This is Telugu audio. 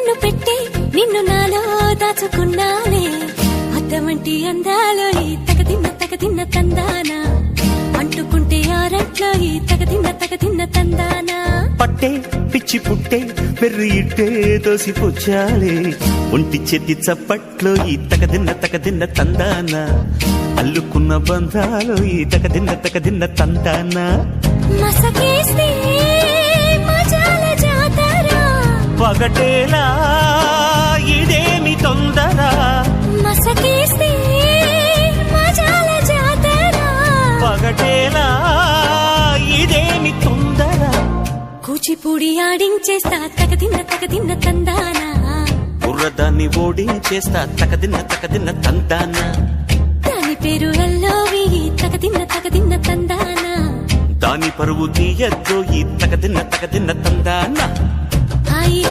కన్ను పెట్టే నిన్ను నాలో దాచుకున్నానే అద్దమంటి అందాలో ఈ తగదిన్న తందానా అంటుకుంటే ఆరట్లో ఈ తగదిన్న తందానా పట్టే పిచ్చి పుట్టే పెర్రి ఇట్టే దోసిపుచ్చాలే ఒంటి చేతి చప్పట్లో ఈ తగదిన్న తందానా అల్లుకున్న బంధాలు ఈ తగదిన్న తందానా మసకేస్తే మజాల జాతర పగటేలా ఇదేమి తొందర మసకేస్తే మజాల జాతర పగటేలా ఇదేమి తొందర కూచిపూడి ఆడించేస్తా తగదిన్న తందానా బుర్రదాన్ని ఓడించేస్తా తగదిన్న తందానా దాని పేరు ఎల్లోవి తగదిన్న తందానా దాని పరువు తీయద్దు ఈ తగదిన్న తందానా